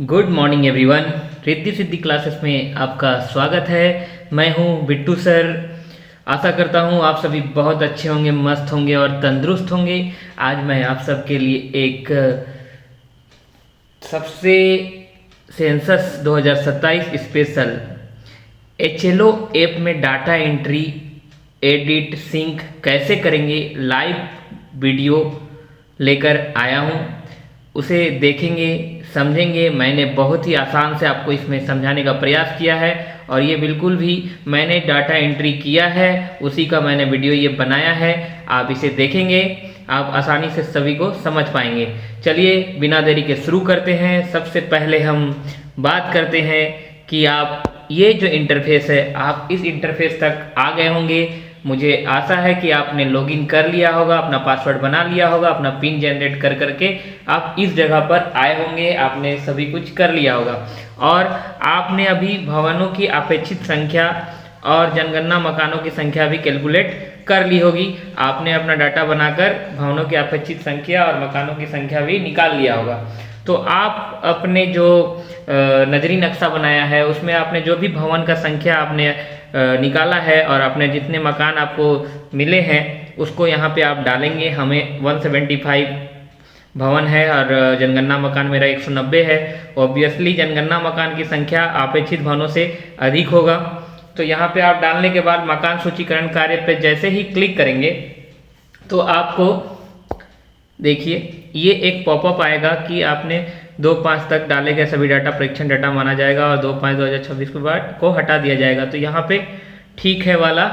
Good morning everyone. Riddhi Siddhi classes में आपका स्वागत है। मैं हूं बिट्टू सर। आशा करता हूं आप सभी बहुत अच्छे होंगे, मस्त होंगे और तंदुरुस्त होंगे। आज मैं आप सबके लिए एक सबसे सेंसस 2027 स्पेशल एचएलओ ऐप में डाटा एंट्री, एडिट, सिंक कैसे करेंगे लाइव वीडियो लेकर आया हूँ। उसे देखेंगे, समझेंगे। मैंने बहुत ही आसान से आपको इसमें समझाने का प्रयास किया है और ये बिल्कुल भी मैंने डाटा एंट्री किया है उसी का मैंने वीडियो ये बनाया है। आप इसे देखेंगे, आप आसानी से सभी को समझ पाएंगे। चलिए बिना देरी के शुरू करते हैं। सबसे पहले हम बात करते हैं कि आप ये जो इंटरफेस है, आप इस इंटरफेस तक आ गए होंगे। मुझे आशा है कि आपने लॉगिन कर लिया होगा, अपना पासवर्ड बना लिया होगा, अपना पिन जनरेट कर करके आप इस जगह पर आए होंगे। आपने सभी कुछ कर लिया होगा और आपने अभी भवनों की अपेक्षित संख्या और जनगणना मकानों की संख्या भी कैलकुलेट कर ली होगी। आपने अपना डाटा बनाकर भवनों की अपेक्षित संख्या और मकानों की संख्या भी निकाल लिया होगा। तो आप अपने जो नजरी नक्शा बनाया है उसमें आपने जो भी भवन का संख्या आपने निकाला है और आपने जितने मकान आपको मिले हैं उसको यहाँ पे आप डालेंगे। हमें 175 भवन है और जनगणना मकान मेरा 190 है। ऑब्वियसली जनगणना मकान की संख्या अपेक्षित भवनों से अधिक होगा। तो यहाँ पे आप डालने के बाद मकान सूचीकरण कार्य पे जैसे ही क्लिक करेंगे तो आपको देखिए ये एक पॉपअप आएगा कि आपने 2/5 तक डाले गए सभी डाटा परीक्षण डाटा माना जाएगा और 2/5/2026 के बाद को हटा दिया जाएगा। तो यहाँ पे ठीक है वाला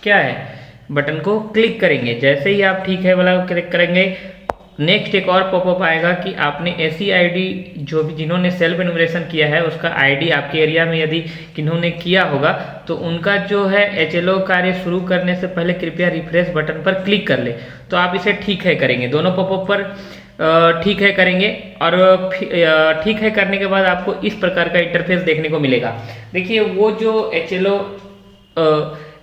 क्या है बटन को क्लिक करेंगे। जैसे ही आप ठीक है वाला क्लिक करेंगे नेक्स्ट एक और पॉपअप आएगा कि आपने ऐसी आईडी जो भी जिन्होंने सेल्फ एनुमरेशन किया है उसका आईडी आपके एरिया में यदि किन्होंने किया होगा तो उनका जो है एचएलओ कार्य शुरू करने से पहले कृपया रिफ्रेश बटन पर क्लिक कर ले। तो आप इसे ठीक है करेंगे, दोनों पॉपअप पर ठीक है करेंगे और ठीक है करने के बाद आपको इस प्रकार का इंटरफेस देखने को मिलेगा। देखिए वो जो एचएलओ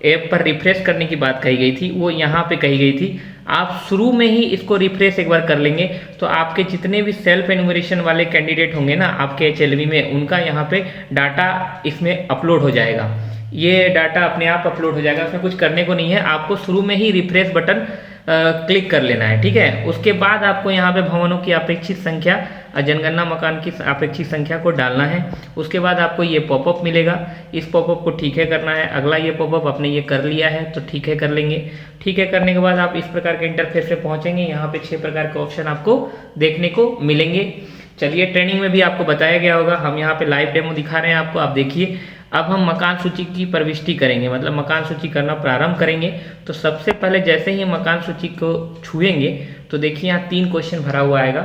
ऐप पर रिफ्रेश करने की बात कही गई थी वो यहाँ पे कही गई थी। आप शुरू में ही इसको रिफ्रेश एक बार कर लेंगे तो आपके जितने भी सेल्फ एनुमरेशन वाले कैंडिडेट होंगे ना आपके एचएलवी में, उनका यहाँ पे डाटा इसमें अपलोड हो जाएगा। ये डाटा अपने आप अपलोड हो जाएगा, उसमें कुछ करने को नहीं है। आपको शुरू में ही रिफ्रेश बटन क्लिक कर लेना है, ठीक है। उसके बाद आपको यहाँ पे भवनों की अपेक्षित संख्या और जनगणना मकान की अपेक्षित संख्या को डालना है। उसके बाद आपको ये पॉपअप मिलेगा, इस पॉपअप को ठीक है करना है। अगला ये पॉपअप आपने ये कर लिया है तो ठीक है कर लेंगे। ठीक है करने के बाद आप इस प्रकार के इंटरफेस पे पहुंचेंगे। यहाँ पे 6 प्रकार के ऑप्शन आपको देखने को मिलेंगे। चलिए ट्रेनिंग में भी आपको बताया गया होगा, हम यहाँ पे लाइव डेमो दिखा रहे हैं आपको। आप देखिए अब हम मकान सूची की प्रविष्टि करेंगे, मतलब मकान सूची करना प्रारंभ करेंगे। तो सबसे पहले जैसे ही मकान सूची को छुएंगे तो देखिए यहाँ 3 क्वेश्चन भरा हुआ आएगा।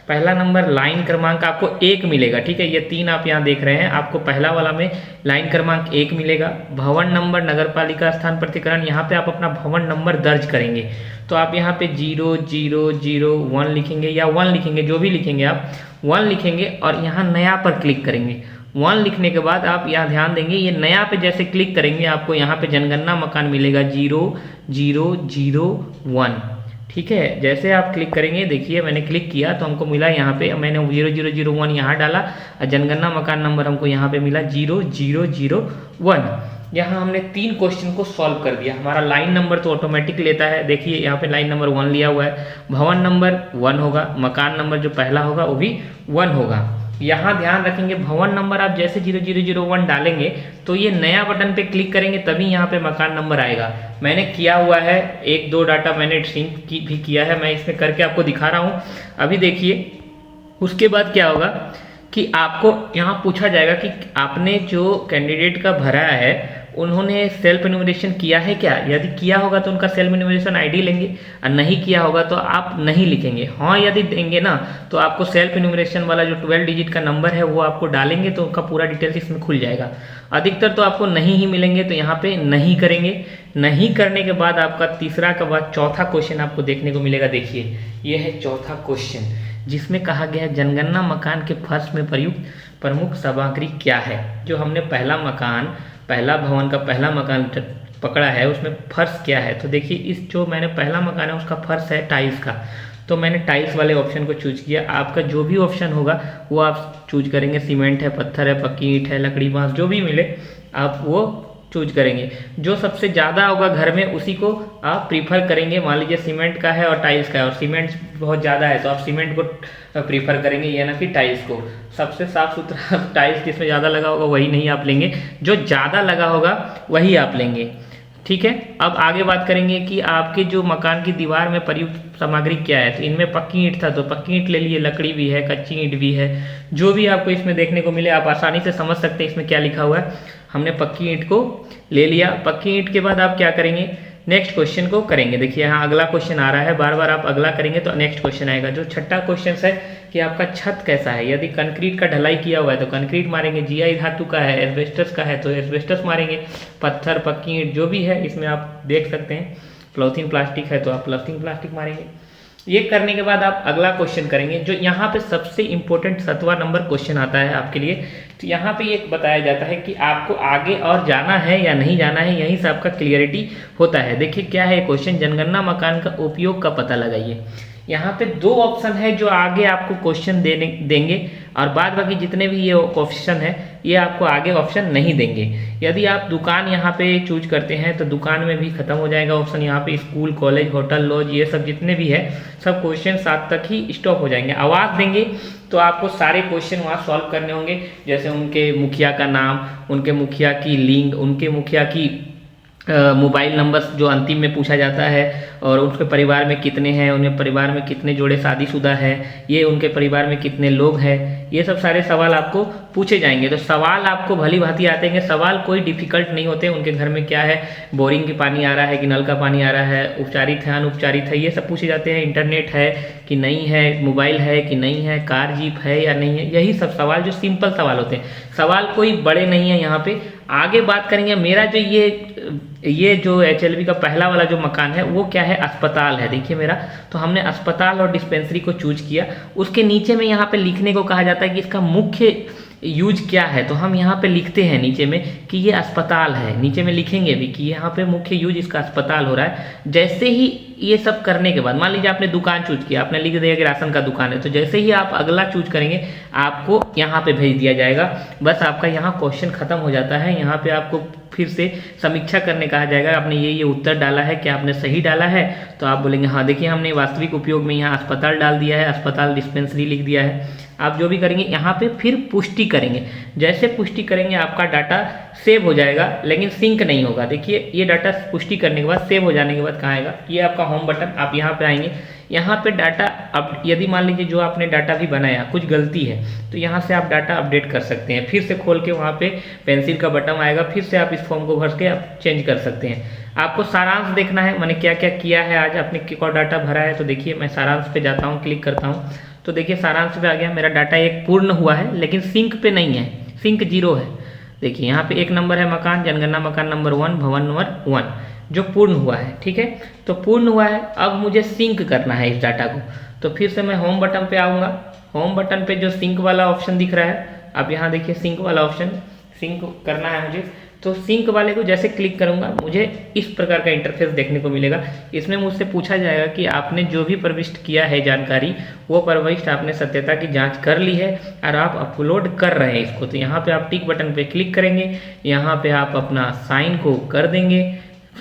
पहला नंबर लाइन क्रमांक आपको 1 मिलेगा, ठीक है। ये 3 आप यहाँ देख रहे हैं, आपको पहला वाला में लाइन क्रमांक 1 मिलेगा। भवन नंबर नगर पालिका स्थान प्रतिकरण, यहाँ पे आप अपना भवन नंबर दर्ज करेंगे। तो आप यहाँ पे 0001 लिखेंगे या 1 लिखेंगे, जो भी लिखेंगे आप 1 लिखेंगे और यहाँ नया पर क्लिक करेंगे। 1 लिखने के बाद आप यहाँ ध्यान देंगे ये नया पे जैसे क्लिक करेंगे आपको यहाँ पे जनगणना मकान मिलेगा 0001, ठीक है। जैसे आप क्लिक करेंगे देखिए मैंने क्लिक किया तो हमको मिला यहाँ पे, मैंने 0001 यहाँ डाला और जनगणना मकान नंबर हमको यहाँ पे मिला 0001। यहाँ हमने 3 क्वेश्चन को सॉल्व कर दिया। हमारा लाइन नंबर तो ऑटोमेटिक लेता है, देखिए यहाँ पे लाइन नंबर 1 लिया हुआ है, भवन नंबर 1 होगा, मकान नंबर जो पहला होगा वो भी 1 होगा। यहाँ ध्यान रखेंगे भवन नंबर आप जैसे 0001 डालेंगे तो ये नया बटन पे क्लिक करेंगे तभी यहाँ पे मकान नंबर आएगा। मैंने किया हुआ है, 1-2 डाटा मैंने सिंक भी किया है, मैं इसमें करके आपको दिखा रहा हूँ। अभी देखिए उसके बाद क्या होगा कि आपको यहाँ पूछा जाएगा कि आपने जो कैंडिडेट का भरा है उन्होंने सेल्फ एनुमरेशन किया है क्या। यदि किया होगा तो उनका सेल्फ एनुमरेशन आईडी लेंगे और नहीं किया होगा तो आप नहीं लिखेंगे। हाँ यदि देंगे ना तो आपको सेल्फ एनुमरेशन वाला जो 12 डिजिट का नंबर है वो आपको डालेंगे तो उनका पूरा डिटेल्स इसमें खुल जाएगा। अधिकतर तो आपको नहीं ही मिलेंगे तो यहाँ पे नहीं करेंगे। नहीं करने के बाद आपका तीसरा के बाद चौथा क्वेश्चन आपको देखने को मिलेगा। देखिए ये है चौथा क्वेश्चन जिसमें कहा गया है जनगणना मकान के फर्श में प्रयुक्त प्रमुख सामग्री क्या है। जो हमने पहला भवन का पहला मकान पकड़ा है उसमें फर्श क्या है। तो देखिए इस जो मैंने पहला मकान है उसका फर्श है टाइल्स का। तो मैंने टाइल्स वाले ऑप्शन को चूज किया। आपका जो भी ऑप्शन होगा वो आप चूज करेंगे। सीमेंट है, पत्थर है, पक्की ईंट है, लकड़ी बांस, जो भी मिले आप वो चूज करेंगे। जो सबसे ज़्यादा होगा घर में उसी को आप प्रीफर करेंगे। मान लीजिए सीमेंट का है और टाइल्स का है, और सीमेंट बहुत ज़्यादा है तो आप सीमेंट को प्रीफर करेंगे, ये ना कि टाइल्स को। सबसे साफ सुथरा टाइल्स जिसमें ज़्यादा लगा होगा वही नहीं आप लेंगे, जो ज़्यादा लगा होगा वही आप लेंगे। ठीक है, अब आगे बात करेंगे कि आपके जो मकान की दीवार में प्रयुक्त सामग्री क्या है। तो इनमें पक्की ईंट था तो पक्की ईंट ले लिए, लकड़ी भी है, कच्ची ईंट भी है, जो भी आपको इसमें देखने को मिले आप आसानी से समझ सकते हैं इसमें क्या लिखा हुआ है। हमने पक्की ईंट को ले लिया। पक्की ईंट के बाद आप क्या करेंगे, नेक्स्ट क्वेश्चन को करेंगे। देखिए यहाँ अगला क्वेश्चन आ रहा है, बार बार आप अगला करेंगे तो नेक्स्ट क्वेश्चन आएगा। जो छठा क्वेश्चन है कि आपका छत कैसा है। यदि कंक्रीट का ढलाई किया हुआ है तो कंक्रीट मारेंगे, जीआई धातु का है, एस्बेस्टस का है तो एस्बेस्टस मारेंगे, पत्थर पक्की ईंट जो भी है इसमें आप देख सकते हैं। पॉलीथीन प्लास्टिक है तो आप पॉलीथीन प्लास्टिक मारेंगे। ये करने के बाद आप अगला क्वेश्चन करेंगे। जो यहाँ पे सबसे इंपॉर्टेंट 7वां नंबर क्वेश्चन आता है आपके लिए। तो यहाँ पे ये बताया जाता है कि आपको आगे और जाना है या नहीं जाना है, यहीं से आपका क्लियरिटी होता है। देखिए क्या है क्वेश्चन, जनगणना मकान का उपयोग का पता लगाइए। यहाँ पे 2 ऑप्शन है जो आगे आपको क्वेश्चन देंगे, और बाद बाकी जितने भी ये ऑप्शन है ये आपको आगे ऑप्शन नहीं देंगे। यदि आप दुकान यहाँ पे चूज करते हैं तो दुकान में भी खत्म हो जाएगा ऑप्शन। यहाँ पे स्कूल, कॉलेज, होटल, लॉज, ये सब जितने भी है सब क्वेश्चन 7 तक ही स्टॉप हो जाएंगे। आवाज़ देंगे तो आपको सारे क्वेश्चन वहाँ सॉल्व करने होंगे, जैसे उनके मुखिया का नाम, उनके मुखिया की लिंग, उनके मुखिया की मोबाइल नंबर जो अंतिम में पूछा जाता है, और उनके परिवार में कितने हैं, उनके परिवार में कितने जोड़े शादीशुदा है, ये उनके परिवार में कितने लोग हैं, ये सब सारे सवाल आपको पूछे जाएंगे। तो सवाल आपको भली भांति आते हैं, सवाल कोई डिफिकल्ट नहीं होते। उनके घर में क्या है, बोरिंग की पानी आ रहा है कि नल का पानी आ रहा है, उपचारित है अनुपचारित है, ये सब पूछे जाते हैं। इंटरनेट है कि नहीं है, मोबाइल है कि नहीं है, कार जीप है या नहीं है, यही सब सवाल जो सिंपल सवाल होते हैं। सवाल कोई बड़े नहीं है यहाँ पे। आगे बात करेंगे मेरा जो ये जो HLB का पहला वाला जो मकान है वो क्या है, अस्पताल है। देखिए मेरा, तो हमने अस्पताल और डिस्पेंसरी को चूज किया। उसके नीचे में यहाँ पे लिखने को कहा जाता है कि इसका मुख्य यूज क्या है, तो हम यहाँ पे लिखते हैं नीचे में कि ये अस्पताल है। नीचे में लिखेंगे भी कि यहाँ पे मुख्य यूज इसका अस्पताल हो रहा है। जैसे ही ये सब करने के बाद, मान लीजिए आपने दुकान चूज किया, आपने लिख दिया कि राशन का दुकान है, तो जैसे ही आप अगला चूज करेंगे आपको यहाँ पे भेज दिया जाएगा। बस आपका यहाँ क्वेश्चन खत्म हो जाता है। यहाँ पे आपको फिर से समीक्षा करने कहा जाएगा, आपने ये उत्तर डाला है, क्या आपने सही डाला है, तो आप बोलेंगे हाँ। देखिए हमने वास्तविक उपयोग में यहाँ अस्पताल डाल दिया है, अस्पताल डिस्पेंसरी लिख दिया है। आप जो भी करेंगे यहाँ पे फिर पुष्टि करेंगे। जैसे पुष्टि करेंगे आपका डाटा सेव हो जाएगा, लेकिन सिंक नहीं होगा। देखिए ये डाटा पुष्टि करने के बाद, सेव हो जाने के बाद कहाँ आएगा, ये आपका होम बटन। आप यहाँ पे आएंगे, यहाँ पे डाटा अब यदि मान लीजिए जो आपने डाटा भी बनाया कुछ गलती है तो यहाँ से आप डाटा अपडेट कर सकते हैं। फिर से खोल के वहाँ पे पेंसिल का बटन आएगा, फिर से आप इस फॉर्म को भर के आप चेंज कर सकते हैं। आपको सारांश देखना है, मैंने क्या क्या किया है आज, आपने क्या डाटा भरा है। तो देखिए मैं सारांश पे जाता हूँ, क्लिक करता हूँ, तो देखिए सारांश पे आ गया। मेरा डाटा एक पूर्ण हुआ है लेकिन सिंक पे नहीं है, सिंक 0 है। देखिए यहाँ पे 1 नंबर है मकान, जनगणना मकान नंबर 1, भवन नंबर 1 जो पूर्ण हुआ है। ठीक है, तो पूर्ण हुआ है। अब मुझे सिंक करना है इस डाटा को, तो फिर से मैं होम बटन पे आऊँगा। होम बटन पे जो सिंक वाला ऑप्शन दिख रहा है, आप यहाँ देखिए सिंक वाला ऑप्शन, सिंक करना है मुझे। तो सिंक वाले को जैसे क्लिक करूंगा मुझे इस प्रकार का इंटरफेस देखने को मिलेगा। इसमें मुझसे पूछा जाएगा कि आपने जो भी प्रविष्ट किया है जानकारी, वो प्रविष्ट आपने सत्यता की जांच कर ली है और आप अपलोड कर रहे हैं इसको। तो यहाँ पे आप टिक बटन पे क्लिक करेंगे, यहाँ पे आप अपना साइन को कर देंगे,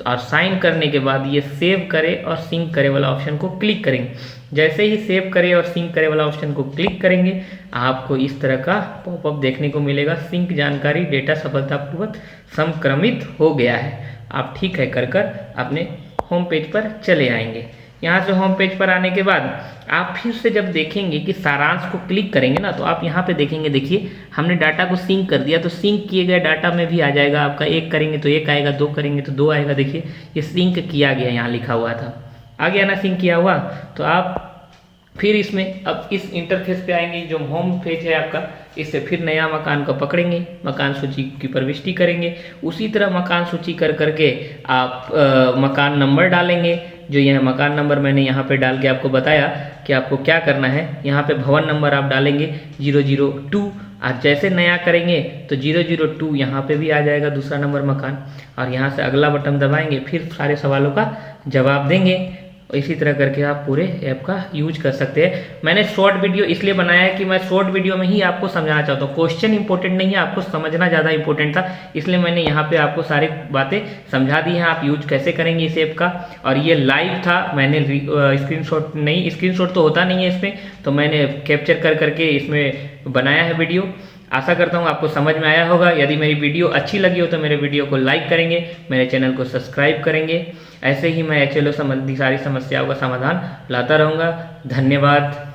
और साइन करने के बाद ये सेव करे और सिंक करे वाला ऑप्शन को क्लिक करेंगे। जैसे ही सेव करे और सिंक करे वाला ऑप्शन को क्लिक करेंगे आपको इस तरह का पॉपअप देखने को मिलेगा, सिंक जानकारी डेटा सफलतापूर्वक संक्रमित हो गया है। आप ठीक है कर अपने होम पेज पर चले आएंगे। यहाँ से होम पेज पर आने के बाद आप फिर से जब देखेंगे कि सारांश को क्लिक करेंगे ना, तो आप यहाँ पे देखेंगे, देखिए हमने डाटा को सिंक कर दिया, तो सिंक किए गए डाटा में भी आ जाएगा आपका। 1 करेंगे तो 1 आएगा, 2 करेंगे तो 2 आएगा। देखिए ये सिंक किया गया, यहाँ लिखा हुआ था, आ गया ना सिंक किया हुआ। तो आप फिर इसमें अब इस इंटरफेस पे आएंगे, जो होम पेज है आपका, इससे फिर नया मकान को पकड़ेंगे, मकान सूची की प्रविष्टि करेंगे। उसी तरह मकान सूची कर करके आप मकान नंबर डालेंगे। जो यह मकान नंबर मैंने यहाँ पे डाल के आपको बताया कि आपको क्या करना है। यहाँ पे भवन नंबर आप डालेंगे 002। आज जैसे नया करेंगे तो 002 यहाँ पे भी आ जाएगा दूसरा नंबर मकान, और यहाँ से अगला बटन दबाएंगे, फिर सारे सवालों का जवाब देंगे। इसी तरह करके आप पूरे ऐप का यूज कर सकते हैं। मैंने शॉर्ट वीडियो इसलिए बनाया है कि मैं शॉर्ट वीडियो में ही आपको समझाना चाहता हूँ, क्वेश्चन इंपॉर्टेंट नहीं है, आपको समझना ज़्यादा इंपॉर्टेंट था, इसलिए मैंने यहाँ पे आपको सारी बातें समझा दी हैं, आप यूज कैसे करेंगे इस ऐप का। और ये लाइव था, मैंने स्क्रीनशॉट नहीं, स्क्रीनशॉट तो होता नहीं है इसमें, तो मैंने कैप्चर कर करके इसमें बनाया है वीडियो। आशा करता हूँ आपको समझ में आया होगा। यदि मेरी वीडियो अच्छी लगी हो तो मेरे वीडियो को लाइक करेंगे, मेरे चैनल को सब्सक्राइब करेंगे। ऐसे ही मैं HLO संबंधी सारी समस्याओं का समाधान लाता रहूँगा। धन्यवाद।